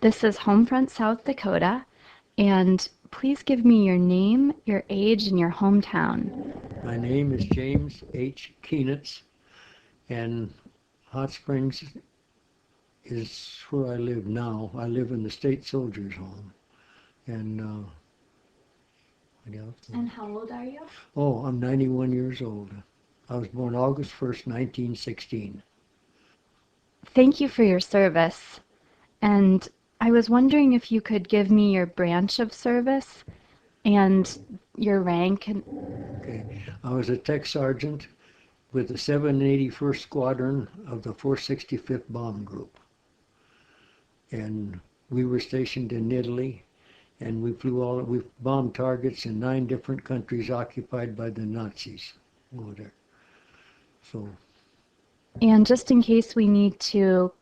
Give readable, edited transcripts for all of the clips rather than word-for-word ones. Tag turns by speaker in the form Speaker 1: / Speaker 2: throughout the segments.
Speaker 1: This is Homefront, South Dakota, and please give me your name, your age, and your hometown.
Speaker 2: My name is James H. Keenitz, and Hot Springs is where I live now. I live in the State Soldiers Home, and what else?
Speaker 1: And how old are you?
Speaker 2: Oh, I'm 91 years old. I was born August 1st, 1916.
Speaker 1: Thank you for your service. And I was wondering if you could give me your branch of service and your rank. And
Speaker 2: Okay, I was a tech sergeant with the 781st Squadron of the 465th Bomb Group, and we were stationed in Italy, and we bombed targets in 9 different countries occupied by the Nazis over there. So,
Speaker 1: and just in case we need to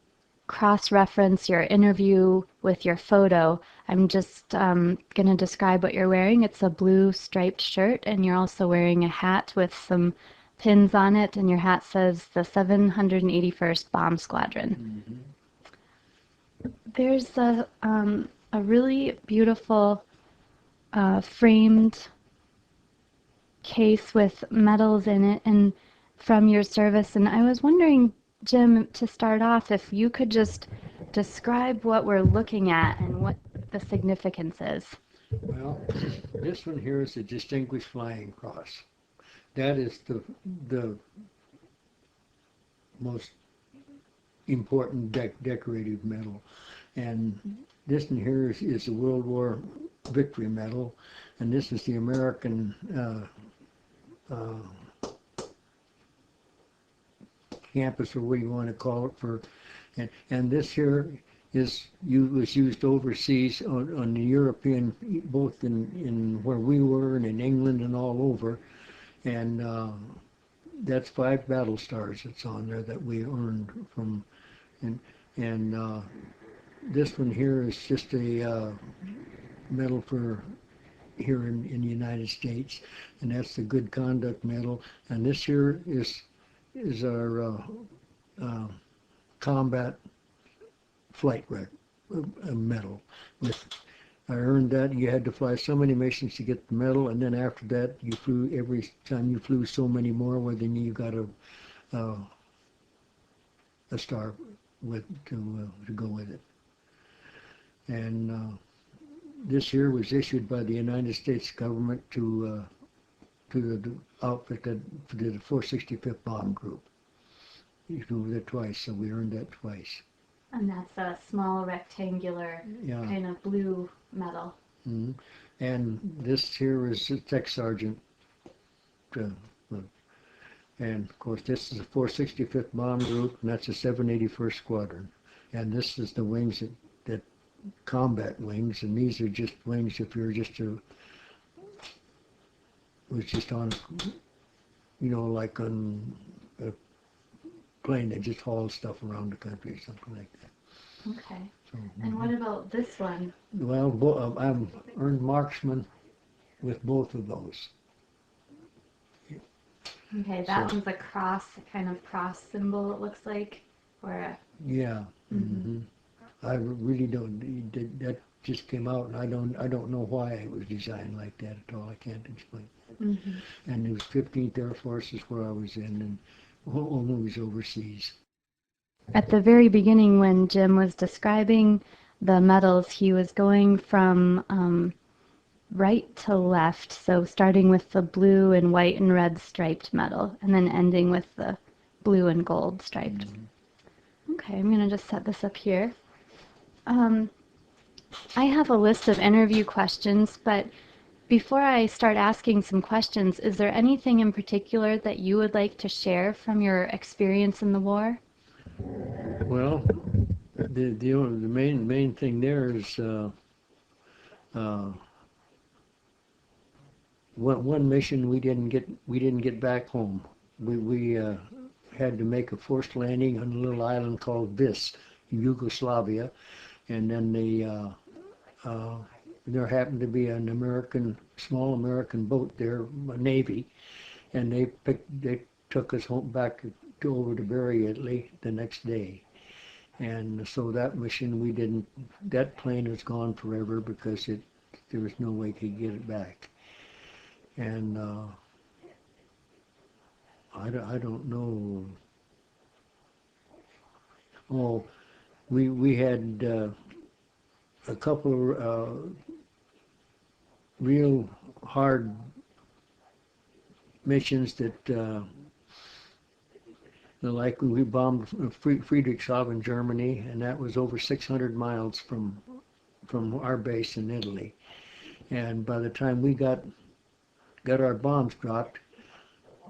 Speaker 1: cross-reference your interview with your photo, I'm just going to describe what you're wearing. It's a blue striped shirt, and you're also wearing a hat with some pins on it, and your hat says the 781st Bomb Squadron.
Speaker 2: mhm.
Speaker 1: There's a really beautiful framed case with medals in it and from your service. And I was wondering, Jim, to start off, if you could just describe what we're looking at and what the significance is.
Speaker 2: Well, this one here is a Distinguished Flying Cross. That is the most important decorative medal. And this one here is the World War Victory Medal, and this is the American campus, or what you want to call it, and this here was used overseas on the European, both in where we were and in England and all over, and that's 5 battle stars that's on there that we earned from, and this one here is just a medal for here in the United States, and that's the Good Conduct Medal, and this here is our combat flight medal. With I earned that. You had to fly so many missions to get the medal, and then after that, you flew every time you flew so many more. Well, then you got a star with to go with it. And this year was issued by the United States government to the outfit that did the 465th Bomb Group. You flew with it twice, so we earned that twice.
Speaker 1: And that's a small rectangular
Speaker 2: Yeah.
Speaker 1: kind of blue medal.
Speaker 2: Mm-hmm. And this here is a tech sergeant. Uh, and of course, this is the 465th Bomb Group, and that's the 781st Squadron. And this is the wings that combat wings, and these are just wings if you're just was just on, like on a plane that just hauls stuff around the country or something like that.
Speaker 1: Okay.
Speaker 2: So,
Speaker 1: And what about this one?
Speaker 2: well, I've earned marksman with both of those.
Speaker 1: Okay, that
Speaker 2: So,
Speaker 1: one's a cross, kind of cross symbol, it looks like, or a.
Speaker 2: yeah.
Speaker 1: Mhm.
Speaker 2: I really don't. That just came out, and I don't know why it was designed like that at all. I can't explain.
Speaker 1: Mhm.
Speaker 2: And it was 15th Air Force is where I was in, and always overseas.
Speaker 1: At the very beginning, when Jim was describing the medals, he was going from right to left, so starting with the blue and white and red striped medal, and then ending with the blue and gold striped. Okay, I'm going to just set this up here. Um, I have a list of interview questions, but before I start asking some questions, is there anything in particular that you would like to share from your experience in the war?
Speaker 2: Well, the main thing there is uh, one mission we didn't get back home. We had to make a forced landing on a little island called Vis in Yugoslavia, and then there happened to be an small American boat there, a Navy, and they took us home back over to Bari, Italy the next day. And so that mission, that plane was gone forever because there was no way to get it back. And I don't know. Oh, we had a couple of real hard missions that, like we bombed Friedrichshafen, Germany, and that was over 600 miles from our base in Italy. And by the time we got our bombs dropped,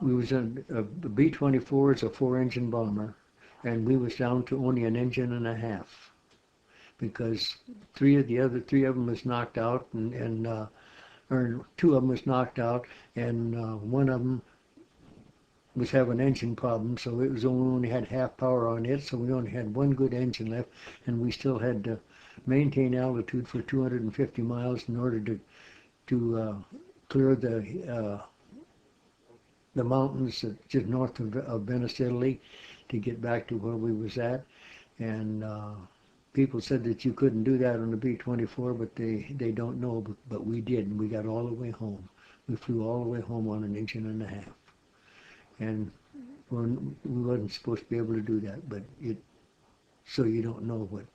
Speaker 2: we was in a B-24 is a 4-engine bomber, and we was down to only an engine and a half because three of them was knocked out, or two of them was knocked out, and one of them was having engine problems, so it was only had half power on it, so we only had one good engine left, and we still had to maintain altitude for 250 miles in order to clear the mountains just north of Venice, Italy, to get back to where we was at. And people said that you couldn't do that on the B-24, but they don't know, but we did, and we got all the way home. We flew all the way home on an engine and a half. And we wasn't supposed to be able to do that, but so you don't know what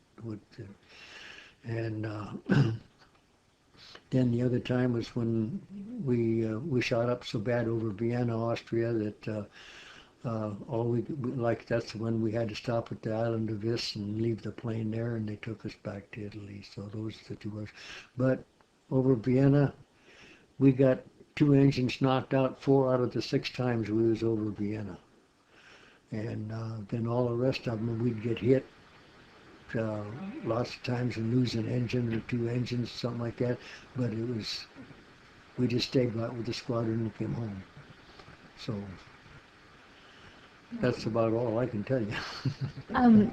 Speaker 2: and then the other time was when we shot up so bad over Vienna, Austria, that that's when we had to stop at the island of Vis and leave the plane there, and they took us back to Italy. So those are the two ones. But over Vienna, we got 2 engines knocked out 4 out of the 6 times we was over Vienna. And then all the rest of them, we'd get hit lots of times and lose an engine or 2 engines, something like that. But we just stayed right with the squadron and came home. So that's about all I can tell you.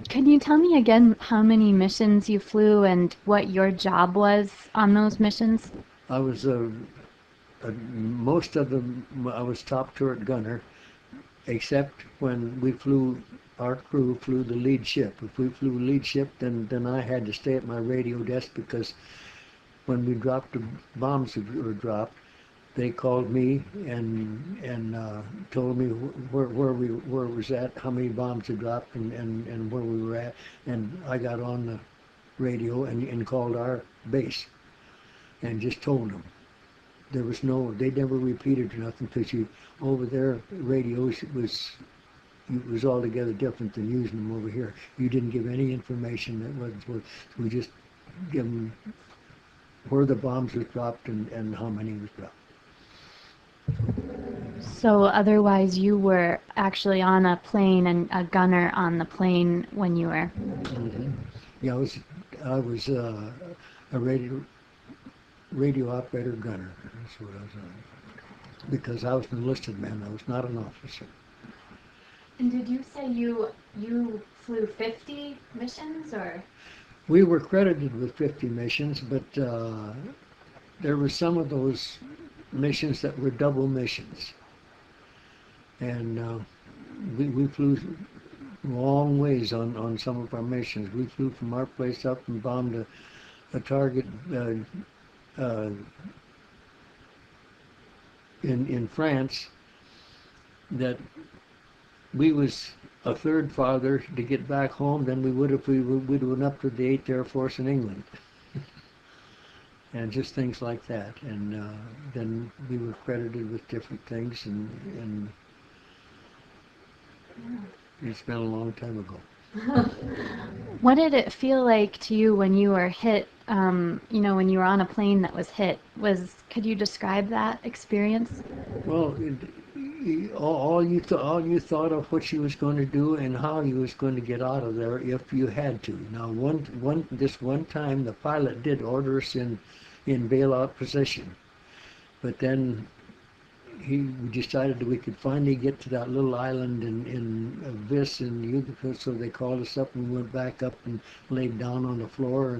Speaker 1: Can you tell me again how many missions you flew and what your job was on those missions?
Speaker 2: I was most of them. I was top turret gunner, except when our crew flew the lead ship. If we flew lead ship, then I had to stay at my radio desk, because when we dropped the bombs that were dropped, they called me and told me where it was at, how many bombs had dropped, and where we were at. And I got on the radio and called our base and just told them. They never repeated or nothing, because over there, radios it was altogether different than using them over here. You didn't give any information that wasn't. We just give them where the bombs was dropped and how many was dropped.
Speaker 1: So otherwise you were actually on a plane and a gunner on the plane when you were...
Speaker 2: Mm-hmm. Yeah, I was a radio operator gunner. That's what I was on. Because I was an enlisted man. I was not an officer.
Speaker 1: And did you say you flew 50 missions, or?
Speaker 2: We were credited with 50 missions, but there were some of those missions that were double missions. And we flew long ways on some of our missions. We flew from our place up and bombed a target in France that we was a third farther to get back home than we would if we went up to the 8th Air Force in England. And just things like that. And then we were credited with different things, and it's been a long time ago.
Speaker 1: What did it feel like to you when you were hit, when you were on a plane that was hit? Could you describe that experience?
Speaker 2: Well, all you thought of what you was going to do and how you was going to get out of there if you had to. Now, this one time, the pilot did order us in bailout position, but then we decided that we could finally get to that little island in Vis in Yucatan, so they called us up, and we went back up and laid down on the floor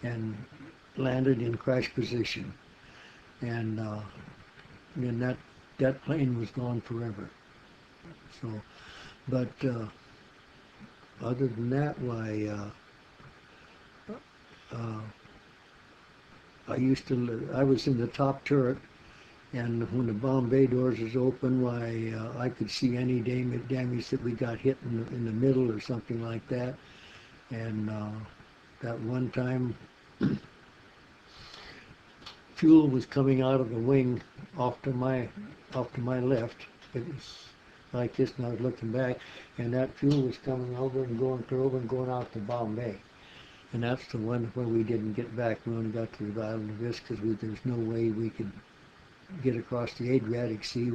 Speaker 2: and landed in crash position. And then that plane was gone forever. So, but other than that, why, uh, I was in the top turret, and when the bomb bay doors was open, why, I could see any damage that we got hit in the middle or something like that. And that one time, fuel was coming out of the wing off to my left. It was like this, and I was looking back, and that fuel was coming over and going through and going out to Bombay. And that's the one where we didn't get back. We only got to the island of Vis because there's no way we could get across the Adriatic Sea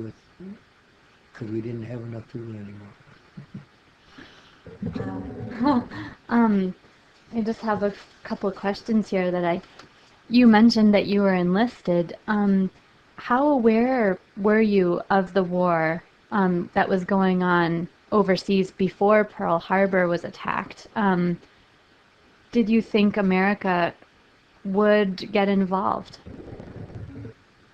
Speaker 2: because we didn't have enough fuel anymore.
Speaker 1: I just have a couple of questions here you mentioned that you were enlisted. How aware were you of the war that was going on overseas before Pearl Harbor was attacked? Did you think America would get involved?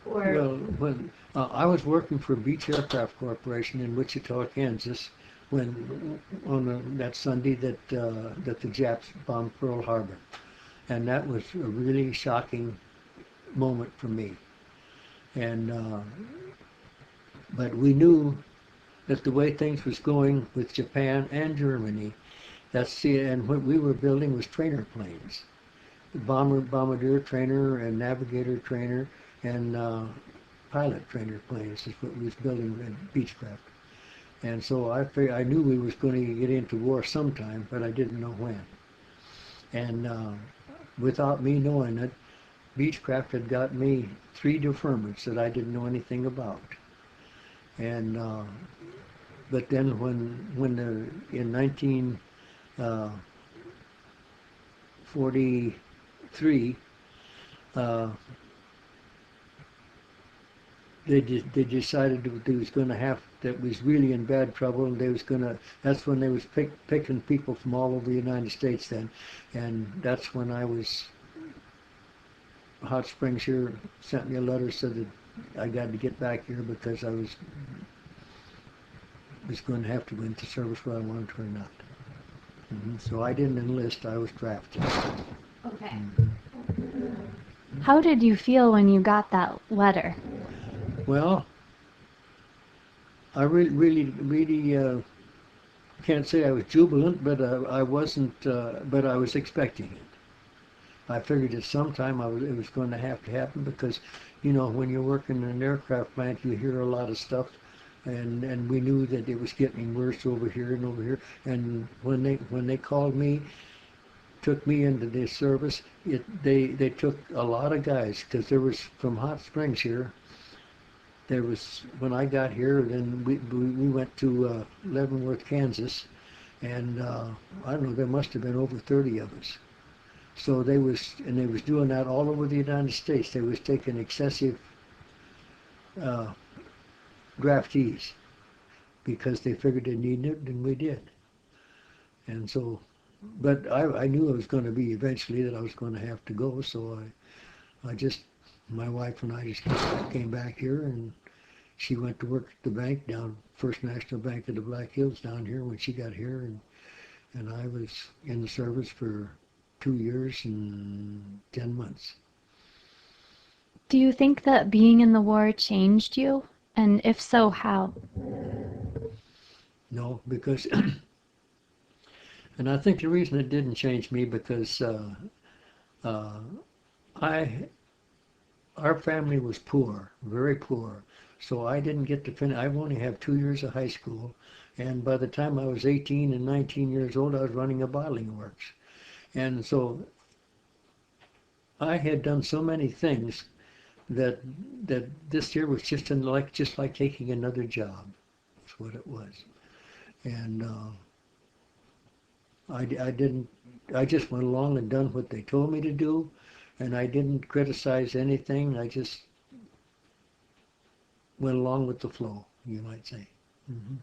Speaker 1: Or
Speaker 2: Well, when I was working for Beech Aircraft Corporation in Wichita, Kansas, when on that Sunday that the Japs bombed Pearl Harbor, and that was a really shocking moment for me. And but we knew that the way things was going with Japan and Germany, and what we were building was trainer planes, bombardier trainer and navigator trainer and pilot trainer planes is what we was building in Beechcraft. And so I knew we was going to get into war sometime, but I didn't know when. And without me knowing it, Beechcraft had got me 3 deferments that I didn't know anything about. And but then in 1943, they decided that was really in bad trouble, and that's when they was picking people from all over the United States then. And that's when Hot Springs here sent me a letter, said that I got to get back here because I was going to have to go into service whether I wanted to or not. So I didn't enlist, I was drafted.
Speaker 1: okay. How did you feel when you got that letter?
Speaker 2: Well, I really can't say I was jubilant, but I wasn't. But I was expecting it. I figured at some time it was going to happen because, when you're working in an aircraft plant, you hear a lot of stuff, and we knew that it was getting worse over here and over here. And when they called me, took me into the service, they took a lot of guys because there was from Hot Springs here. There was when I got here, then we went to Leavenworth, Kansas, and I don't know, there must have been over 30 of us. So they was doing that all over the United States. They was taking excessive draftees because they figured they needed it, and we did. And so, but I knew it was going to be eventually that I was going to have to go. So my wife and I just came back here, and she went to work at the bank First National Bank of the Black Hills down here when she got here, and I was in the service for 2 years and 10 months.
Speaker 1: Do you think that being in the war changed you? And if so, how?
Speaker 2: No, because, and I think the reason it didn't change me because our family was poor, very poor. So I didn't get to finish. I only have 2 years of high school, and by the time I was 18 and 19 years old, I was running a bottling works. And so I had done so many things that this year was just like taking another job. That's what it was. And I just went along and done what they told me to do, and I didn't criticize anything. I just went along with the flow, you might say. Mm-hmm.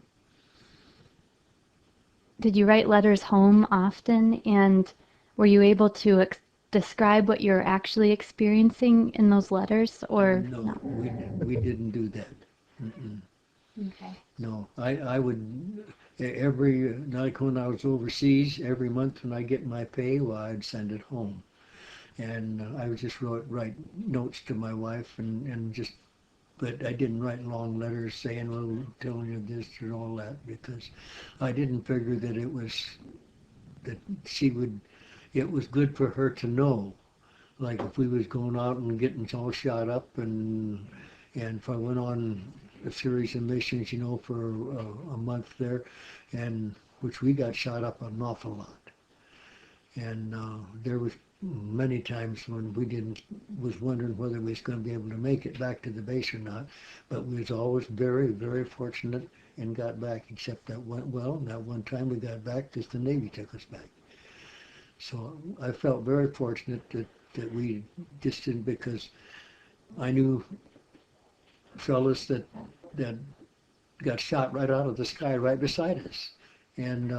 Speaker 1: Did you write letters home often, and were you able to describe what you're actually experiencing in those letters, or
Speaker 2: no? We didn't do that. Mm-mm.
Speaker 1: Okay.
Speaker 2: No, I would, like when I was overseas, every month when I get my pay, well, I'd send it home. And I would just write notes to my wife and just, but I didn't write long letters saying, well, telling you this or all that, because I didn't figure that that it was good for her to know. Like if we was going out and getting all shot up, and if I went on a series of missions, for a month there, and which we got shot up an awful lot. And there was many times when was wondering whether we was going to be able to make it back to the base or not. But we was always very, very fortunate and got back, except that one time we got back because the Navy took us back. So I felt very fortunate that we just didn't, because I knew fellas that got shot right out of the sky right beside us. And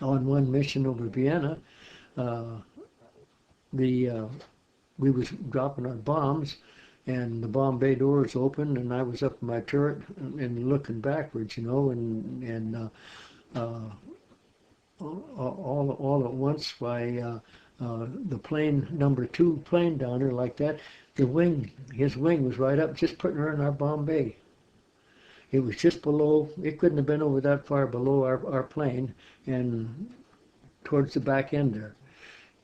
Speaker 2: on one mission over Vienna, we was dropping our bombs, and the bomb bay doors opened, and I was up in my turret and looking backwards, and all at once, the plane, number 2 plane down there like that, his wing was right up, just putting her in our bomb bay. It was just below, it couldn't have been over that far below our plane, and towards the back end there.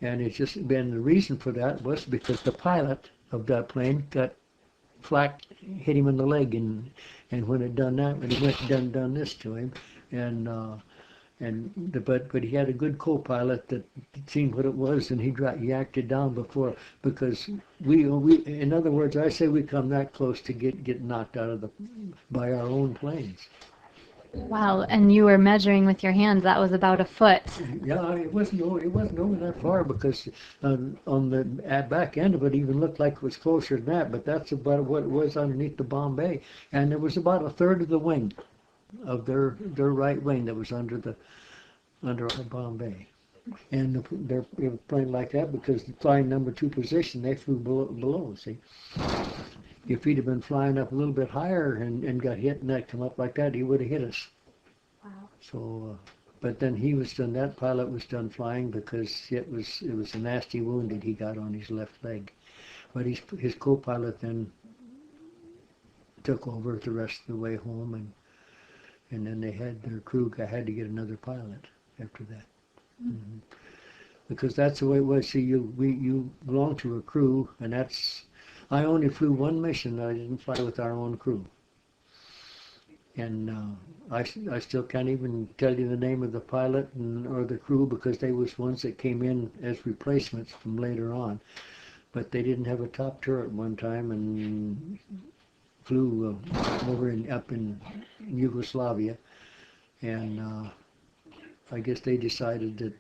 Speaker 2: And it's just been, the reason for that was because the pilot of that plane got flak, hit him in the leg, and when it done that, when he went and done this to him, but he had a good co-pilot that seen what it was, and he yacked it down before, because we in other words, I say we come that close to get knocked out by our own planes.
Speaker 1: Wow, and you were measuring with your hands. That was about a foot.
Speaker 2: Yeah, it wasn't over that far, because on the back end of it even looked like it was closer than that, but that's about what it was underneath the bomb bay. And there was about a third of the wing of their right wing that was under our bomb bay. And they're playing like that because the flying number 2 position, they flew below, see. If he'd have been flying up a little bit higher and got hit and that come up like that, he would have hit us.
Speaker 1: Wow.
Speaker 2: So, but then that pilot was done flying, because it was a nasty wound that he got on his left leg. But his co-pilot then took over the rest of the way home, and then they had their crew had to get another pilot after that. Mm-hmm. Because that's the way it was. See, you belong to a crew, and I only flew one mission. I didn't fly with our own crew. And I still can't even tell you the name of the pilot or the crew, because they was ones that came in as replacements from later on. But they didn't have a top turret one time, and flew up in Yugoslavia. And I guess they decided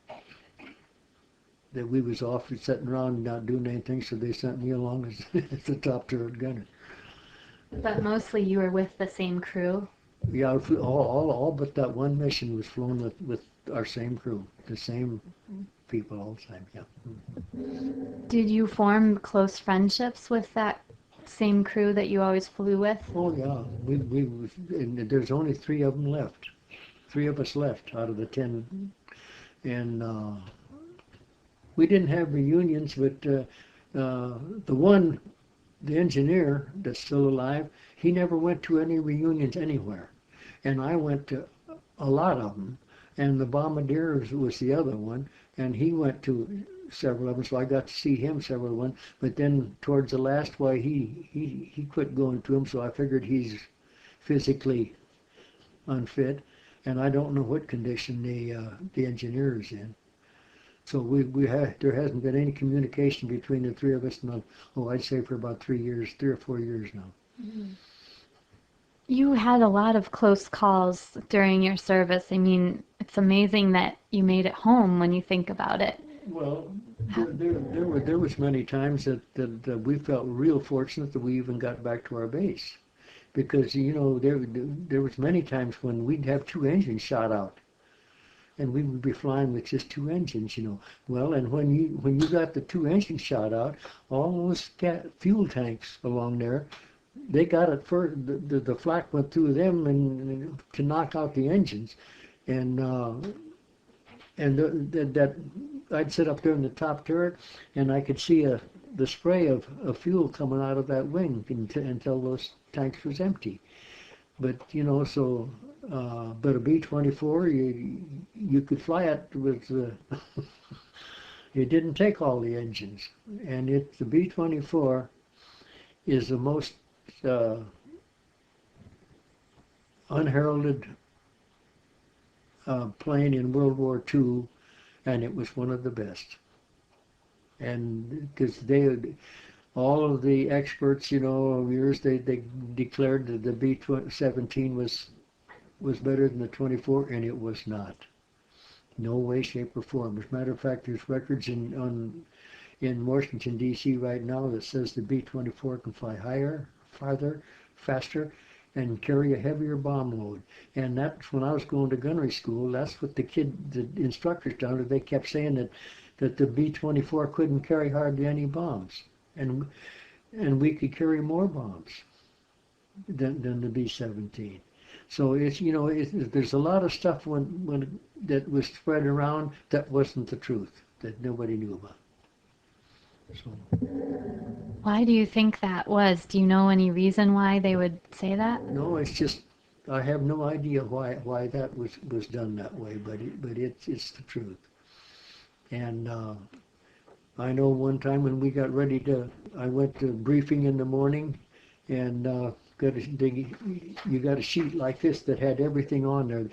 Speaker 2: that we was off and sitting around and not doing anything, so they sent me along as the top turret gunner.
Speaker 1: But mostly you were with the same crew?
Speaker 2: Yeah, all but that one mission was flown with our same crew, the same people all the time, yeah.
Speaker 1: Did you form close friendships with that same crew that you always flew with?
Speaker 2: Oh, yeah. And there's only 3 of them left. 3 of us left out of the 10. And we didn't have reunions, but the engineer that's still alive, he never went to any reunions anywhere. And I went to a lot of them. And the bombardier was the other one, and he went to several of them, so I got to see him several of them. But then towards the last, he quit going to them, so I figured he's physically unfit, and I don't know what condition the engineer is in. So there hasn't been any communication between the 3 of us in, I'd say for about 3 or 4 years now.
Speaker 1: Mm-hmm. You had a lot of close calls during your service. I mean, it's amazing that you made it home when you think about it.
Speaker 2: Well, there was many times that we felt real fortunate that we even got back to our base, because there was many times when we'd have 2 engines shot out, and we would be flying with just 2 engines. Well, and when you got the 2 engines shot out, all those fuel tanks along there they got it first. The flak went through them and to knock out the engines, and that I'd sit up there in the top turret, and I could see the spray of fuel coming out of that wing until those tanks was empty. But so but a B-24, you could fly it with it didn't take all the engines, and the B-24 is the most unheralded plane in World War II, and it was one of the best. And because all of the experts, of years, they declared that the B-17 was better than the 24, and it was not. No way, shape, or form. As a matter of fact, there's records in Washington, D.C. right now that says the B-24 can fly higher, farther, faster, and carry a heavier bomb load. And that's when I was going to gunnery school. That's what the instructors down there, they kept saying that the B-24 couldn't carry hardly any bombs, and we could carry more bombs than the B-17. So there's a lot of stuff when that was spread around that wasn't the truth, that nobody knew about. So.
Speaker 1: Why do you think that was? Do you know any reason why they would say that?
Speaker 2: No, it's just I have no idea why that was done that way, but it's the truth. And I know one time when we got ready I went to briefing in the morning, and you got a sheet like this that had everything on there,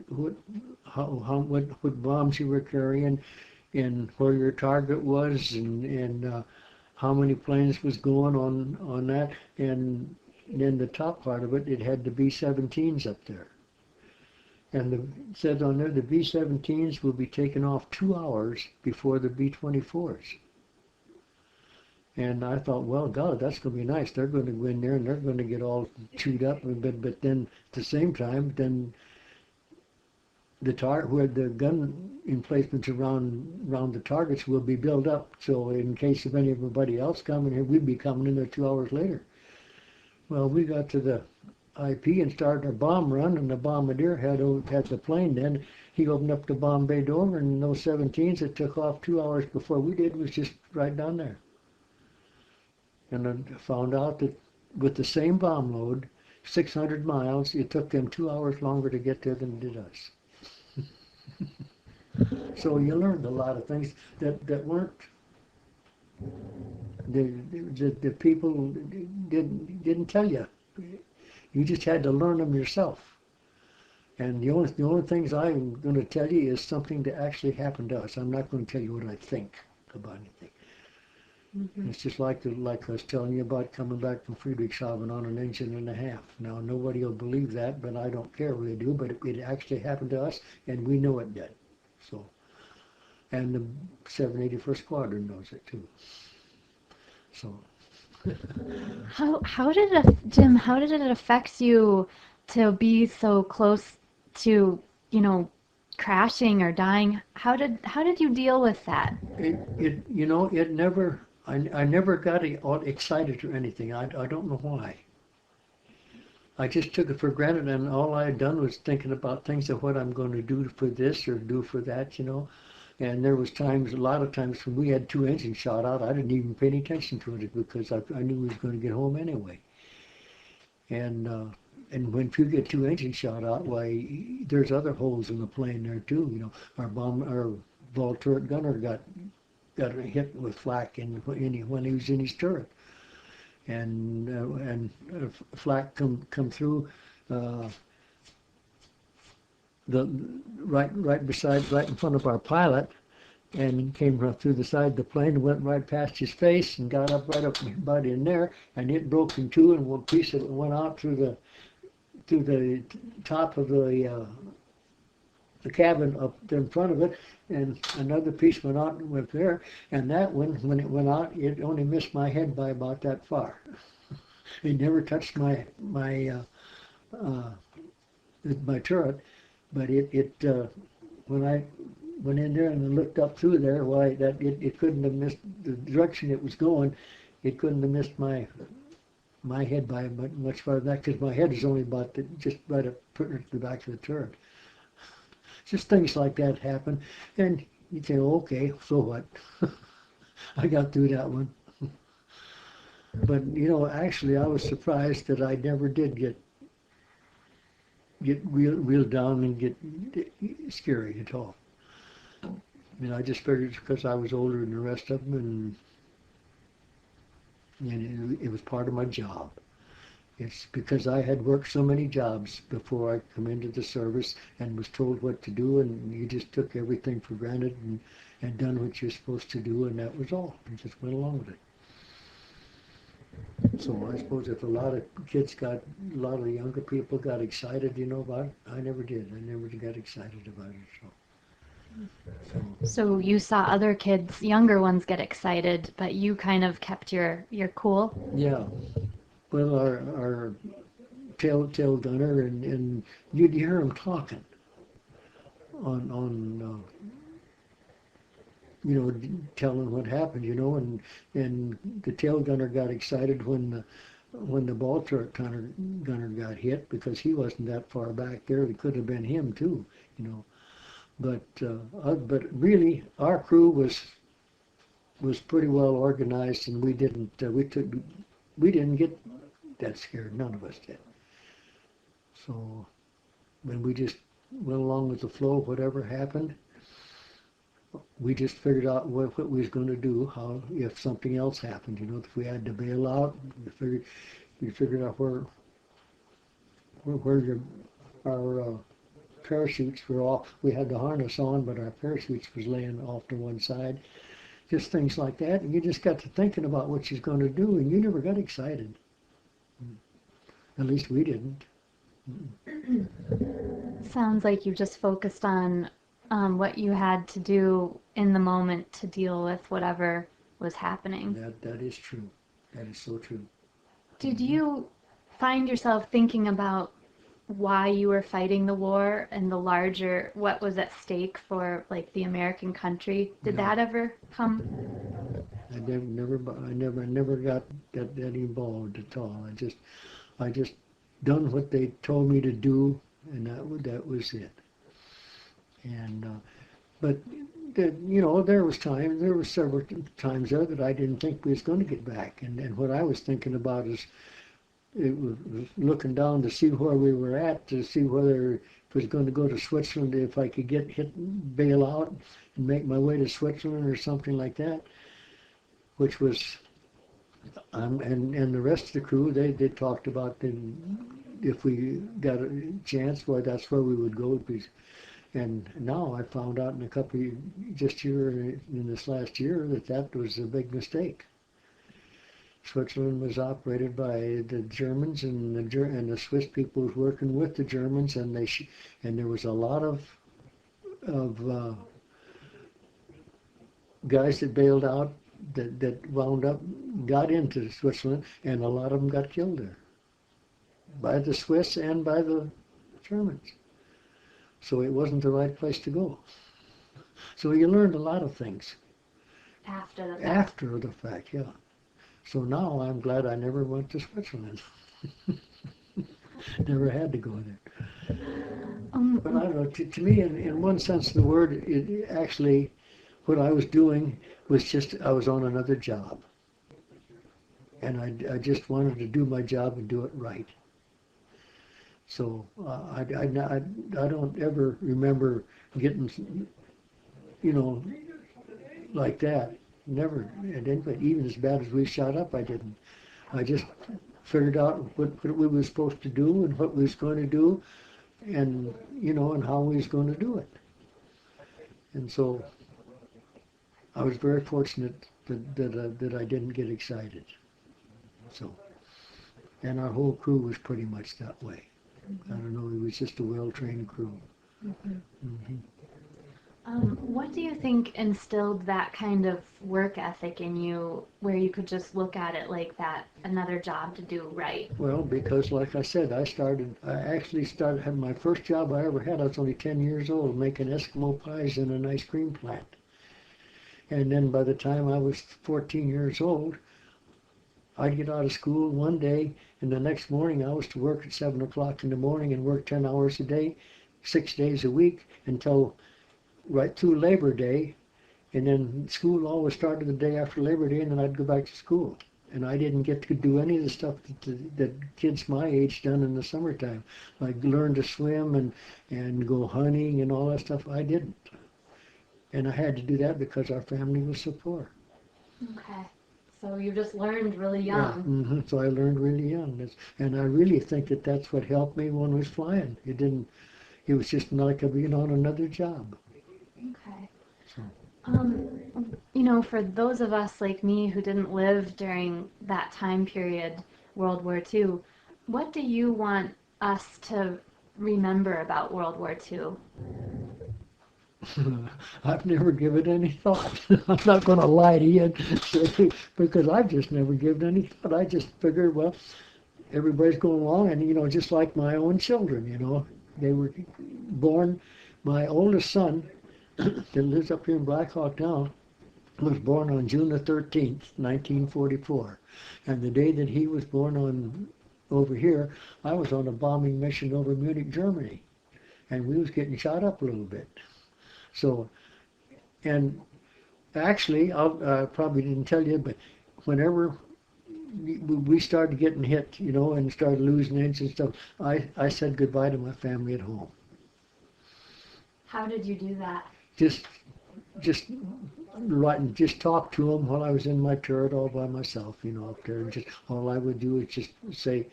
Speaker 2: what bombs you were carrying, and where your target was, and how many planes was going on that, and then the top part of it had the B-17s up there. And it says on there the B-17s will be taken off 2 hours before the B-24s. And I thought, well, God, that's going to be nice. They're going to go in there and they're going to get all chewed up. But then at the same time, then where the gun emplacements around the targets will be built up. So in case of anybody else coming here, we'd be coming in there 2 hours later. Well, we got to the IP and started our bomb run, and the bombardier had the plane then. He opened up the bomb bay door, and those 17s that took off 2 hours before we did was just right down there. And I found out that with the same bomb load, 600 miles, it took them 2 hours longer to get there than it did us. So you learned a lot of things that weren't, the people didn't tell you. You just had to learn them yourself. And the only things I'm going to tell you is something that actually happened to us. I'm not going to tell you what I think about anything. Mm-hmm. It's just like I was telling you about coming back from Friedrichshafen on an engine and a half. Now, nobody will believe that, but I don't care if they do, but it actually happened to us, and we know it did. So, and the 781st Squadron knows it too. So.
Speaker 1: How did it, Jim, how did it affect you to be so close to, crashing or dying? How did you deal with that?
Speaker 2: It never, I never got all excited or anything. I don't know why. I just took it for granted, and all I had done was thinking about things of what I'm going to do for this or do for that, And there was a lot of times when we had 2 engines shot out, I didn't even pay any attention to it because I knew we was going to get home anyway. And when you get 2 engines shot out, why, there's other holes in the plane there too. Our Vol turret gunner got hit with flak when he was in his turret, and flak come through. Right in front of our pilot, and came through the side of the plane and went right past his face and got up right up about in there, and it broke in two, and one piece of it went out through the top of the cabin up in front of it, and another piece went out and went there, and that one, when it went out, it only missed my head by about that far. It never touched my turret. But when I went in there and looked up through there, why it couldn't have missed the direction it was going. It couldn't have missed my my head by much farther than that, because my head is only about just right up to the back of the turret. Just things like that happen, and you think, okay, so what? I got through that one. But actually, I was surprised that I never did get real down and get scary at all. I just figured it's because I was older than the rest of them, and it was part of my job. It's because I had worked so many jobs before I come into the service and was told what to do, and you just took everything for granted and done what you're supposed to do, and that was all. You just went along with it. So I suppose if a lot of younger people got excited, about it, I never did. I never got excited about it.
Speaker 1: So you saw other kids, younger ones, get excited, but you kind of kept your cool?
Speaker 2: Yeah. Well, our tail gunner, and you'd hear him talking on telling what happened, and the tail gunner got excited when the ball turret gunner got hit, because he wasn't that far back there. It could have been him too, But really, our crew was pretty well organized, and we didn't get that scared. None of us did. So when we just went along with the flow, whatever happened, we just figured out what we was going to do, how if something else happened. If we had to bail out, we figured out where our parachutes were off. We had the harness on, but our parachutes was laying off to one side. Just things like that, and you just got to thinking about what you're going to do, and you never got excited. At least we didn't.
Speaker 1: Sounds like you just focused on what you had to do in the moment to deal with whatever was happening.
Speaker 2: That is true. That is so true.
Speaker 1: Did you find yourself thinking about why you were fighting the war and the larger, what was at stake for like the American country? Did that ever come?
Speaker 2: I never got that involved at all. I just done what they told me to do, and that was it. And but there were several times there that I didn't think we was going to get back, and what I was thinking about is it was looking down to see where we were at, to see whether it was going to go to Switzerland, if I could bail out and make my way to Switzerland or something like that, which was, and the rest of the crew, they talked about if we got a chance, well, that's where we would go. And now I found out just here in this last year that was a big mistake. Switzerland was operated by the Germans, and the Swiss people was working with the Germans, and there was a lot of guys that bailed out that wound up got into Switzerland, and a lot of them got killed there by the Swiss and by the Germans. So it wasn't the right place to go. So you learned a lot of things after the fact, yeah. So now I'm glad I never went to Switzerland. Never had to go there. But I don't know, to me, in one sense of the word, it actually, what I was doing was just, I was on another job. And I just wanted to do my job and do it right. So I don't ever remember getting, like that. Never. And even as bad as we shot up, I didn't. I just figured out what we were supposed to do and what we was going to do, and and how we was going to do it. And so I was very fortunate that I didn't get excited. So, and our whole crew was pretty much that way. I don't know, it was just a well-trained crew.
Speaker 1: Mm-hmm. Mm-hmm. What do you think instilled that kind of work ethic in you, where you could just look at it like that, another job to do right?
Speaker 2: Well, because like I said, I actually had my first job I ever had. I was only 10 years old, making Eskimo pies in an ice cream plant. And then by the time I was 14 years old, I'd get out of school one day, and the next morning I was to work at 7 o'clock in the morning and work 10 hours a day, 6 days a week, until right through Labor Day. And then school always started the day after Labor Day, and then I'd go back to school. And I didn't get to do any of the stuff that kids my age done in the summertime, like learn to swim and go hunting and all that stuff. I didn't. And I had to do that because our family was so poor.
Speaker 1: Okay. So you just learned really
Speaker 2: Yeah,
Speaker 1: young.
Speaker 2: so I learned really young. And I really think that that's what helped me when I was flying. It was just like being on another job.
Speaker 1: Okay.
Speaker 2: So.
Speaker 1: For those of us like me who didn't live during that time period, World War II, what do you want us to remember about World War II?
Speaker 2: I've never given any thought. I'm not going to lie to you because I've just never given any thought. I just figured, well, everybody's going along, and just like my own children, they were born. My oldest son, that lives up here in Black Hawk now, was born on June the 13th, 1944, and the day that he was born over here, I was on a bombing mission over Munich, Germany, and we was getting shot up a little bit. So, and actually, I probably didn't tell you, but whenever we started getting hit, and started losing eggs and stuff, I said goodbye to my family at home.
Speaker 1: How did you do that?
Speaker 2: Just write and just talk to them while I was in my turret all by myself, up there. And just all I would do is just say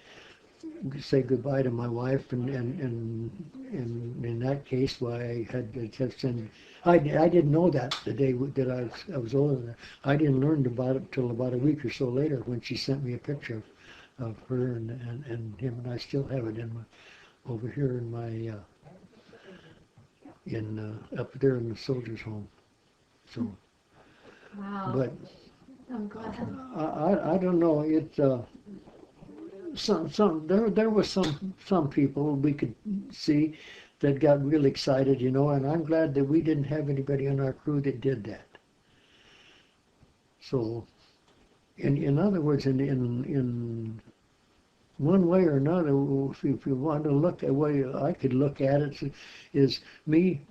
Speaker 2: goodbye to my wife, and in that case, why I had to send. I didn't know that the day that I was older. I didn't learn about it till about a week or so later when she sent me a picture of her and him, and I still have it over here in my up there in the soldiers' home. So.
Speaker 1: Wow.
Speaker 2: But
Speaker 1: I'm glad.
Speaker 2: I don't know. There was some people we could see that got real excited, and I'm glad that we didn't have anybody on our crew that did that. So, in other words, in one way or another, if you want to look at the way I could look at it, is me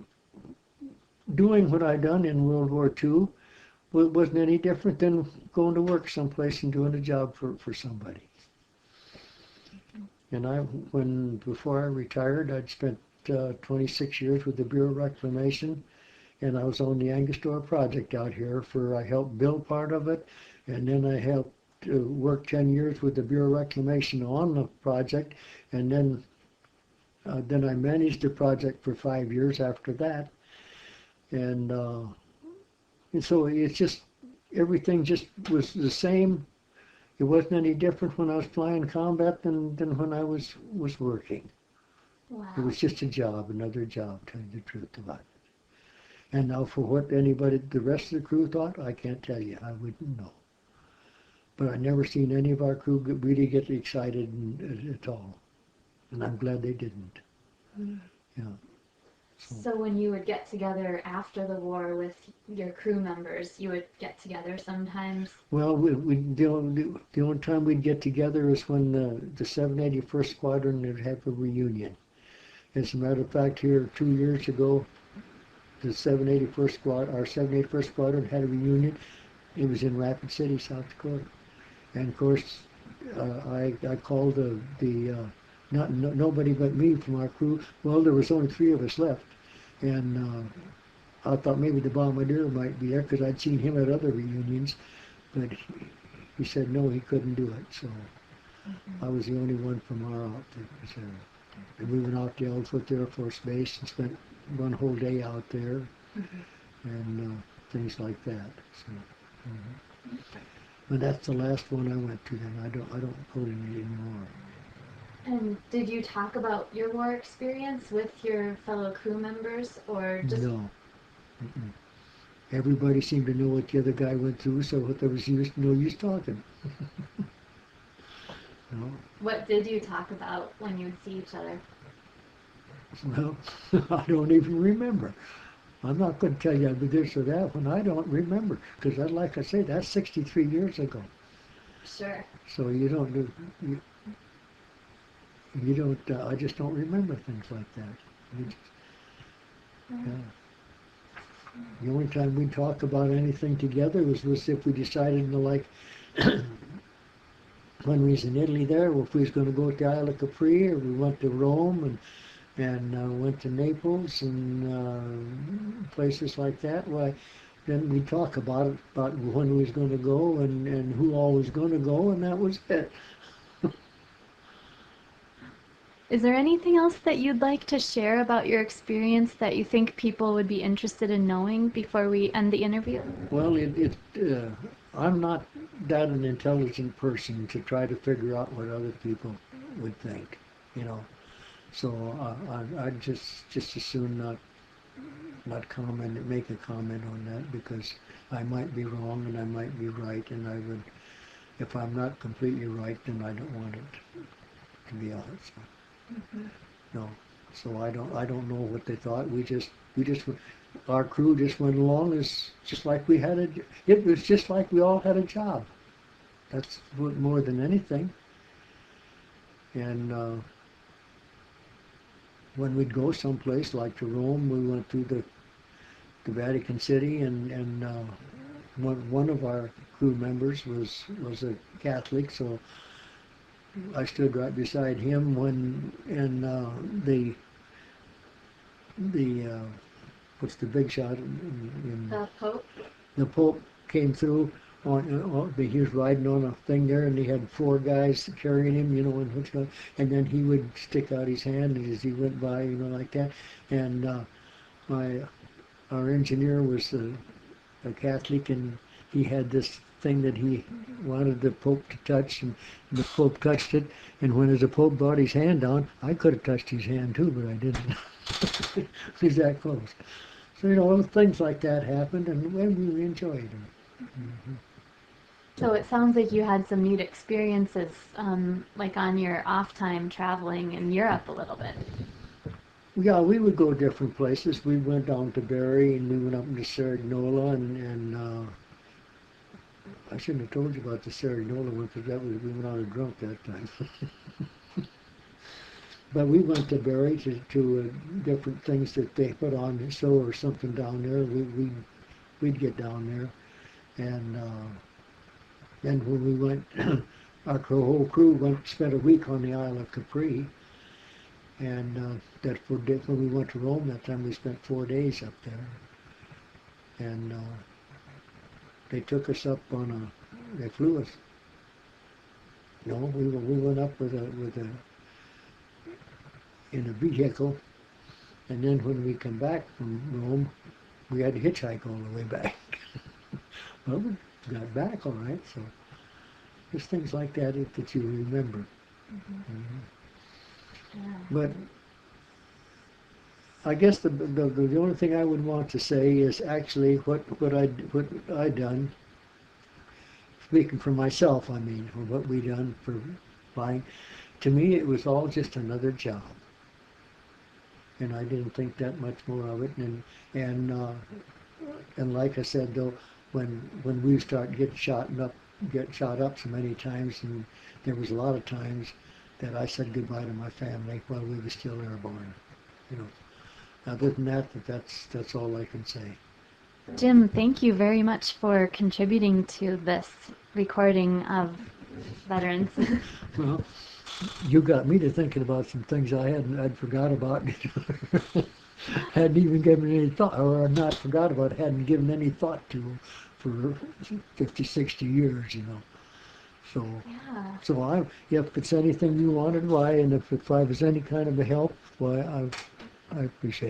Speaker 2: doing what I done in World War II wasn't any different than going to work someplace and doing a job for somebody. And before I retired, I'd spent 26 years with the Bureau of Reclamation, and I was on the Angostura project out here. I helped build part of it, and then I helped work 10 years with the Bureau of Reclamation on the project, and then I managed the project for 5 years after that. And so it's just, everything just was the same. It wasn't any different when I was flying combat than when I was working.
Speaker 1: Wow.
Speaker 2: It was just a job, another job, telling the truth about it. And now for what the rest of the crew thought, I can't tell you. I wouldn't know. But I never seen any of our crew really get excited at all. And I'm glad they didn't.
Speaker 1: Mm.
Speaker 2: Yeah. So
Speaker 1: when you would get together after the war with your crew members, you would get together sometimes?
Speaker 2: Well, the only time we'd get together is when the 781st Squadron would have a reunion. As a matter of fact, here 2 years ago, our 781st Squadron had a reunion. It was in Rapid City, South Dakota. And of course, I called nobody but me from our crew. Well, there was only 3 of us left. And I thought maybe the Bombardier might be there because I'd seen him at other reunions. But he said no, he couldn't do it. So I was the only one from our outfit that was there. And we went out to Ellsworth Air Force Base and spent one whole day out there, and things like that. So, but that's the last one I went to. Then I don't go to any anymore.
Speaker 1: And did you talk about your war experience with your fellow crew members, or just...
Speaker 2: No. Everybody seemed to know what the other guy went through, so there was no use talking. No.
Speaker 1: What did you talk about when you would see each other?
Speaker 2: Well, I don't even remember. I'm not going to tell you I did this or that when I don't remember, because like I say, that's 63 years ago.
Speaker 1: Sure.
Speaker 2: So you don't do, you don't, I just don't remember things like that. You just, yeah. The only time we talk about anything together was if we decided to like, when we was in Italy there, if we was going to go to Isle of Capri, or we went to Rome and went to Naples and places like that. Why, then we talk about it, about when we was going to go and who all was going to go, and that was it.
Speaker 1: Is there anything else that you'd like to share about your experience that you think people would be interested in knowing before we end the interview?
Speaker 2: Well, I'm not that an intelligent person to try to figure out what other people would think, you know. So I'd just as soon not comment, make a comment on that, because I might be wrong and I might be right, and I would, if I'm not completely right, then I don't want it to be honest. No. So I don't know what they thought. We just our crew just went along as just like we had it was just like we all had a job. That's what, more than anything. And when we'd go someplace like to Rome, we went through the Vatican City, and one of our crew members was a Catholic, so I stood right beside him when and the what's the big shot in
Speaker 1: The Pope?
Speaker 2: the Pope came through he was riding on a thing there, and he had four guys carrying him, you know, and then he would stick out his hand as he went by, you know, like that. And my our engineer was a Catholic, and he had this thing that he wanted the Pope to touch, and the Pope touched it. And when the Pope brought his hand down, I could have touched his hand too, but I didn't. He's that close. So, you know, things like that happened, and we enjoyed them. Mm-hmm.
Speaker 1: So it sounds like you had some neat experiences, like on your off time traveling in Europe a little bit.
Speaker 2: Yeah, we would go different places. We went down to Barrie, and we went up into Cerignola, and I shouldn't have told you about the Cerignola one, because we went out and drunk that time. But we went to Barrie to different things that they put on the show or something down there. We'd get down there, and then when we went, our whole crew spent a week on the Isle of Capri, and when we went to Rome that time, we spent 4 days up there, and they took us up they flew us. No, we went up in a vehicle, and then when we come back from Rome, we had to hitchhike all the way back. Well, we got back all right, so just things like that you remember. Mm-hmm.
Speaker 1: Yeah.
Speaker 2: But I guess the only thing I would want to say is actually what I done, speaking for myself, I mean, for what we done for flying. To me, it was all just another job, and I didn't think that much more of it. And like I said, though, when we start get shot up so many times, and there was a lot of times that I said goodbye to my family while we were still airborne. You know, other than that's all I can say.
Speaker 1: Jim, thank you very much for contributing to this recording of veterans.
Speaker 2: Well, you got me to thinking about some things I'd forgot about. Hadn't even given any thought, or not forgot about, hadn't given any thought to for 50, 60 years, you know. So,
Speaker 1: Yeah.
Speaker 2: so if it's anything you wanted, why, and if I was any kind of a help, why, I appreciate it.